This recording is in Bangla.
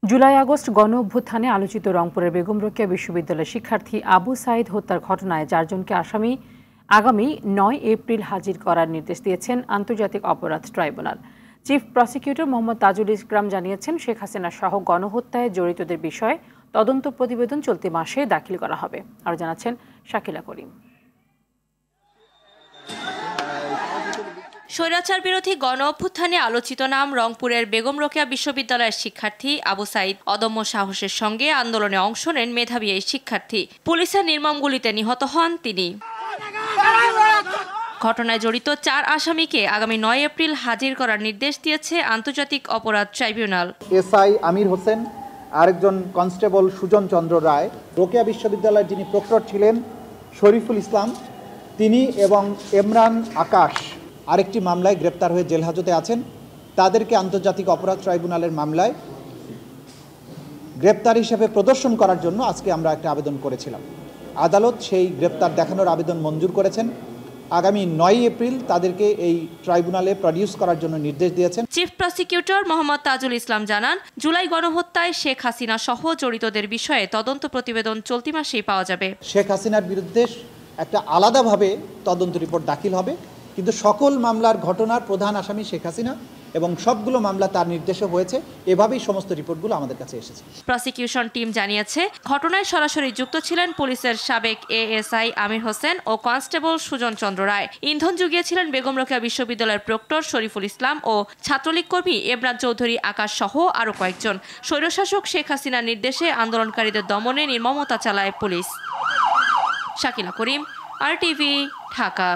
জুলাই আগস্ট গণ অভ্যুত্থানে আলোচিত রংপুরের বেগম রোকেয়া বিশ্ববিদ্যালয়ের শিক্ষার্থী আবু সাঈদ হত্যার ঘটনায় 4 জনকে আগামী 9 এপ্রিল হাজির করার নির্দেশ দিয়েছেন আন্তর্জাতিক অপরাধ tribunal. Chief prosecutor Mohammad Tajul Islam জানিয়েছেন, শেখ হাসিনা সহ গণহত্যায় জড়িতদের বিষয়ে তদন্ত প্রতিবেদন চলতি মাসে দাখিল করা হবে। আরও জানাচ্ছেন শাকিলা করিম। স্বৈরাচার বিরোধী গণ অভ্যুত্থানে আলোচিত নাম রংপুরের বেগম রোকেয়া বিশ্ববিদ্যালয়ের শিক্ষার্থী আবু সাঈদ। অদম্য সাহসের সঙ্গে আন্দোলনে অংশ নেন মেধাবী এই শিক্ষার্থী। পুলিশের নির্মম গুলিতে নিহত হন তিনি। ঘটনায় জড়িত 4 আসামিকে আগামী 9 এপ্রিল হাজির করার নির্দেশ দিয়েছে আন্তর্জাতিক অপরাধ ট্রাইব্যুনাল। এসআই আমির হোসেন, আরেকজন কনস্টেবল সুজন চন্দ্র রায়, রোকেয়া বিশ্ববিদ্যালয়ের যিনি প্রক্টর ছিলেন শরীফুল ইসলাম, তিনি এবং ইমরান আকাশ আরেকটি মামলায় গ্রেপ্তার হয়ে জেল হাজতে আছেন। তাদেরকে আন্তর্জাতিক অপরাধ ট্রাইব্যুনালের মামলায় গ্রেপ্তার হিসেবে প্রদর্শন করার জন্য আজকে আমরা একটা আবেদন করেছিলাম। আদালত সেই গ্রেপ্তার দেখানোর আবেদন মঞ্জুর করেছেন। আগামী 9 এপ্রিল তাদেরকে এই ট্রাইব্যুনালে প্রডিউস করার জন্য নির্দেশ দিয়েছেন। চিফ প্রসিকিউটর মোহাম্মদ তাজুল ইসলাম জানান, জুলাই গণহত্যায় শেখ হাসিনা সহ জড়িতদের বিষয়ে তদন্ত প্রতিবেদন চলতি মাসেই পাওয়া যাবে। শেখ হাসিনার বিরুদ্ধে একটা আলাদাভাবে তদন্ত রিপোর্ট দাখিল হবে, কিন্তু সকল মামলার ঘটনার প্রধান আসামি শেখ হাসিনা এবং সবগুলো মামলা তার নির্দেশে হয়েছে। এভাবেই সমস্ত রিপোর্টগুলো আমাদের কাছে এসেছে। প্রসিকিউশন টিম জানিয়েছে, ঘটনায় সরাসরি যুক্ত ছিলেন পুলিশের সাবেক এএসআই আমির হোসেন ও কনস্টেবল সুজন চন্দ্র রায়। ইন্ধন জুগিয়েছিলেন বেগম রোকেয়া বিশ্ববিদ্যালয়ের প্রক্টর শরীফুল ইসলাম ও ছাত্রলীগ কর্মী ইমরান চৌধুরী আকাশ সহ আরও কয়েকজন। স্বৈরশাসক শেখ হাসিনার নির্দেশে আন্দোলনকারীদের দমনে নির্মমতা চালায় পুলিশ। শাকিলা করিম, RTV, ঢাকা।